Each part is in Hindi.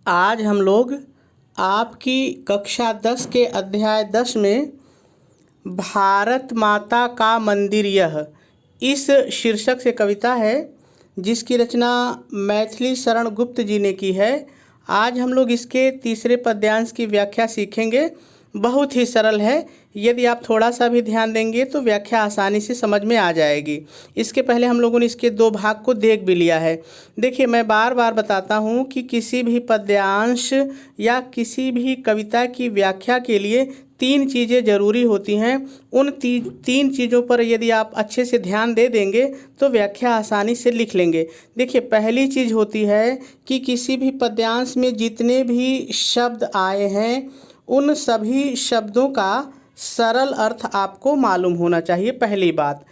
आज हम लोग आपकी कक्षा 10 के अध्याय 10 में भारत माता का मंदिर यह इस शीर्षक से कविता है जिसकी रचना मैथिली शरण गुप्त जी ने की है। आज हम लोग इसके तीसरे पद्यांश की व्याख्या सीखेंगे। बहुत ही सरल है, यदि आप थोड़ा सा भी ध्यान देंगे तो व्याख्या आसानी से समझ में आ जाएगी। इसके पहले हम लोगों ने इसके दो भाग को देख भी लिया है। देखिए, मैं बार बार बताता हूँ कि किसी भी पद्यांश या किसी भी कविता की व्याख्या के लिए तीन चीज़ें ज़रूरी होती हैं। उन तीन चीज़ों पर यदि आप अच्छे से ध्यान दे देंगे तो व्याख्या आसानी से लिख लेंगे। देखिए, पहली चीज़ होती है कि किसी भी पद्यांश में जितने भी शब्द आए हैं उन सभी शब्दों का सरल अर्थ आपको मालूम होना चाहिए, पहली बात।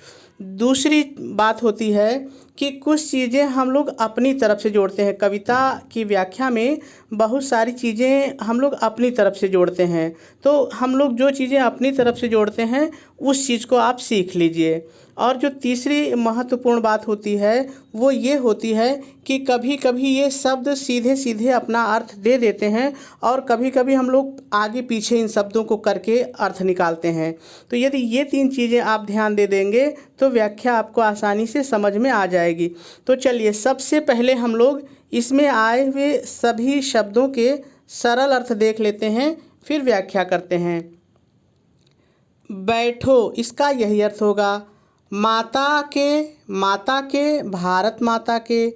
दूसरी बात होती है कि कुछ चीज़ें हम लोग अपनी तरफ से जोड़ते हैं। कविता की व्याख्या में बहुत सारी चीज़ें हम लोग अपनी तरफ से जोड़ते हैं, तो हम लोग जो चीज़ें अपनी तरफ से जोड़ते हैं उस चीज़ को आप सीख लीजिए। और जो तीसरी महत्वपूर्ण बात होती है वो ये होती है कि कभी कभी ये शब्द सीधे सीधे अपना अर्थ दे देते हैं और कभी कभी हम लोग आगे पीछे इन शब्दों को करके अर्थ निकालते हैं। तो यदि ये तीन चीज़ें आप ध्यान दे देंगे तो व्याख्या आपको आसानी से समझ में आ जाएगी। तो चलिए, सबसे पहले हम लोग इसमें आए हुए सभी शब्दों के सरल अर्थ देख लेते हैं, फिर व्याख्या करते हैं। बैठो, इसका यही अर्थ होगा। माता के भारत माता के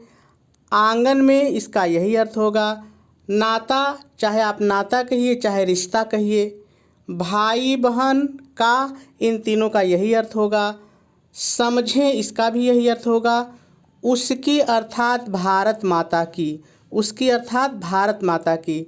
आंगन में, इसका यही अर्थ होगा। नाता, चाहे आप नाता कहिए चाहे रिश्ता कहिए। भाई बहन का, इन तीनों का यही अर्थ होगा। समझें, इसका भी यही अर्थ होगा। उसकी अर्थात भारत माता की, उसकी अर्थात भारत माता की।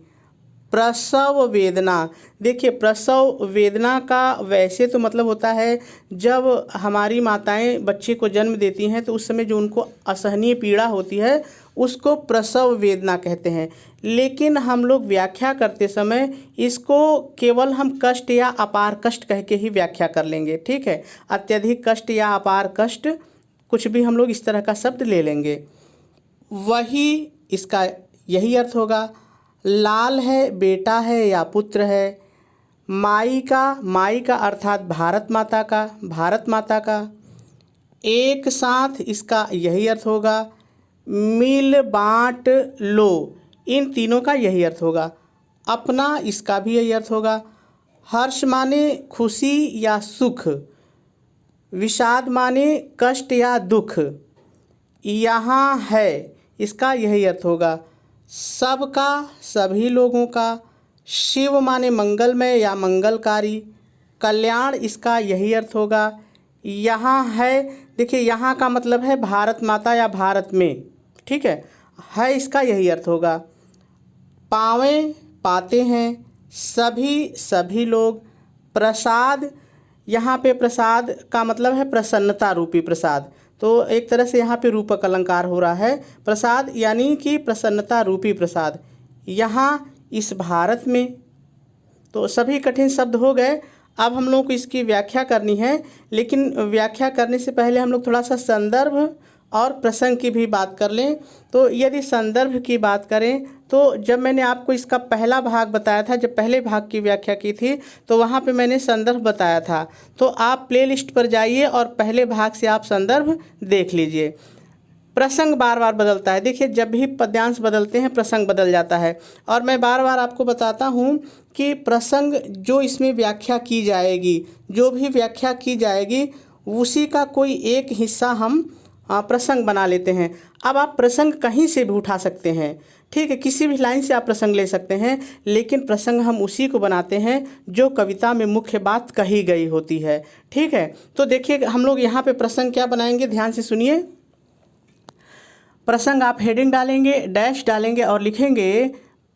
प्रसव वेदना, देखिए प्रसव वेदना का वैसे तो मतलब होता है जब हमारी माताएं बच्चे को जन्म देती हैं तो उस समय जो उनको असहनीय पीड़ा होती है उसको प्रसव वेदना कहते हैं। लेकिन हम लोग व्याख्या करते समय इसको केवल हम कष्ट या अपार कष्ट कह के ही व्याख्या कर लेंगे, ठीक है। अत्यधिक कष्ट या अपार कष्ट, कुछ भी हम लोग इस तरह का शब्द ले लेंगे। वही, इसका यही अर्थ होगा। लाल है, बेटा है या पुत्र है। माई का अर्थात भारत माता का। एक साथ, इसका यही अर्थ होगा। मिल बांट लो, इन तीनों का यही अर्थ होगा। अपना, इसका भी यही अर्थ होगा। हर्ष माने खुशी या सुख। विषाद माने कष्ट या दुख। यहाँ है, इसका यही अर्थ होगा। सबका, सभी लोगों का। शिव माने मंगलमय या मंगलकारी। कल्याण, इसका यही अर्थ होगा। यहाँ है, देखिए यहाँ का मतलब है भारत माता या भारत में, ठीक है, इसका यही अर्थ होगा। पावें, पाते हैं। सभी लोग। प्रसाद, यहाँ पे प्रसाद का मतलब है प्रसन्नता रूपी प्रसाद, तो एक तरह से यहाँ पे रूपक अलंकार हो रहा है। प्रसाद यानी कि प्रसन्नता रूपी प्रसाद। यहाँ इस भारत में, तो सभी कठिन शब्द हो गए। अब हम लोग को इसकी व्याख्या करनी है, लेकिन व्याख्या करने से पहले हम लोग थोड़ा सा संदर्भ और प्रसंग की भी बात कर लें। तो यदि संदर्भ की बात करें तो जब मैंने आपको इसका पहला भाग बताया था, जब पहले भाग की व्याख्या की थी तो वहाँ पे मैंने संदर्भ बताया था। तो आप प्लेलिस्ट पर जाइए और पहले भाग से आप संदर्भ देख लीजिए। प्रसंग बार बार बदलता है, देखिए जब भी पद्यांश बदलते हैं प्रसंग बदल जाता है। और मैं बार बार आपको बताता हूँ कि प्रसंग जो इसमें व्याख्या की जाएगी, जो भी व्याख्या की जाएगी उसी का कोई एक हिस्सा हम प्रसंग बना लेते हैं। अब आप प्रसंग कहीं से भी उठा सकते हैं, ठीक है, किसी भी लाइन से आप प्रसंग ले सकते हैं, लेकिन प्रसंग हम उसी को बनाते हैं जो कविता में मुख्य बात कही गई होती है, ठीक है। तो देखिए हम लोग यहाँ पे प्रसंग क्या बनाएंगे, ध्यान से सुनिए। प्रसंग आप हेडिंग डालेंगे, डैश डालेंगे और लिखेंगे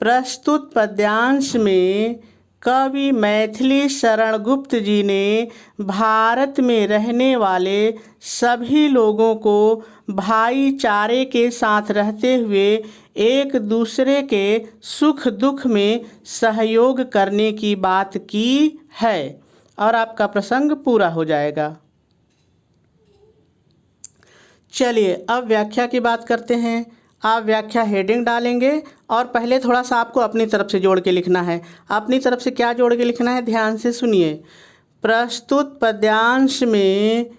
प्रस्तुत पद्यांश में कवि मैथिली शरण गुप्त जी ने भारत में रहने वाले सभी लोगों को भाईचारे के साथ रहते हुए एक दूसरे के सुख दुख में सहयोग करने की बात की है। और आपका प्रसंग पूरा हो जाएगा। चलिए अब व्याख्या की बात करते हैं। आप व्याख्या हेडिंग डालेंगे और पहले थोड़ा सा आपको अपनी तरफ से जोड़ के लिखना है। अपनी तरफ से क्या जोड़ के लिखना है, ध्यान से सुनिए। प्रस्तुत पद्यांश में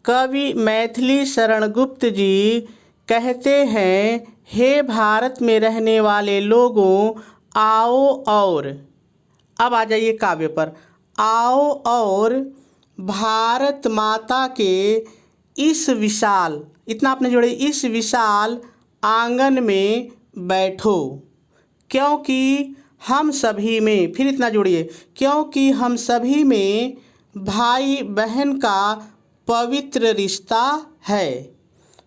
कवि मैथिली शरण गुप्त जी कहते हैं, हे भारत में रहने वाले लोगों, आओ और, अब आ जाइए काव्य पर, आओ और भारत माता के इस विशाल, इतना आपने जोड़े, इस विशाल आंगन में बैठो, क्योंकि हम सभी में, फिर इतना जोड़िए, क्योंकि हम सभी में भाई बहन का पवित्र रिश्ता है।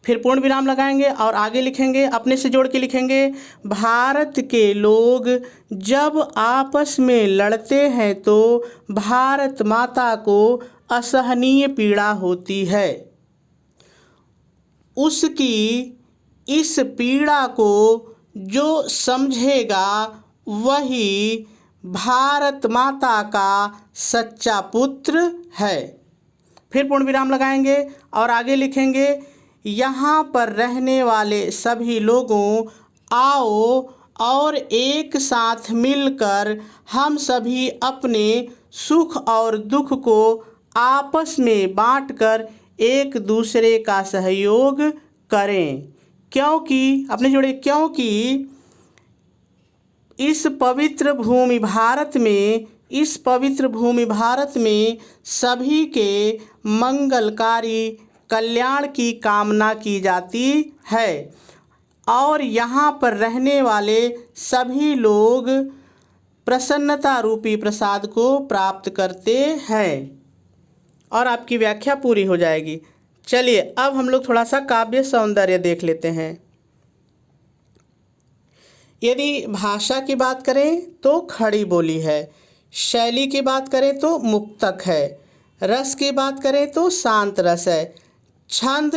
फिर पूर्ण विराम लगाएंगे और आगे लिखेंगे, अपने से जोड़ के लिखेंगे, भारत के लोग जब आपस में लड़ते हैं तो भारत माता को असहनीय पीड़ा होती है। उसकी इस पीड़ा को जो समझेगा वही भारत माता का सच्चा पुत्र है। फिर पूर्ण विराम लगाएंगे और आगे लिखेंगे, यहाँ पर रहने वाले सभी लोगों, आओ और एक साथ मिलकर हम सभी अपने सुख और दुख को आपस में बांटकर एक दूसरे का सहयोग करें, क्योंकि, अपने जोड़े, क्योंकि इस पवित्र भूमि भारत में सभी के मंगलकारी कल्याण की कामना की जाती है और यहाँ पर रहने वाले सभी लोग प्रसन्नता रूपी प्रसाद को प्राप्त करते हैं। और आपकी व्याख्या पूरी हो जाएगी। चलिए अब हम लोग थोड़ा सा काव्य सौंदर्य देख लेते हैं। यदि भाषा की बात करें तो खड़ी बोली है, शैली की बात करें तो मुक्तक है, रस की बात करें तो शांत रस है, छंद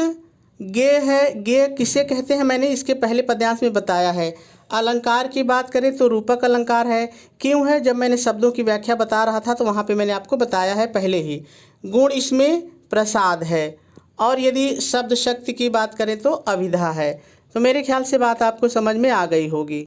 गेय है, गेय किसे कहते हैं मैंने इसके पहले पद्यांश में बताया है। अलंकार की बात करें तो रूपक अलंकार है। क्यों है, जब मैंने शब्दों की व्याख्या बता रहा था तो वहाँ पे मैंने आपको बताया है पहले ही। गुण इसमें प्रसाद है। और यदि शब्द शक्ति की बात करें तो अभिधा है। तो मेरे ख्याल से बात आपको समझ में आ गई होगी।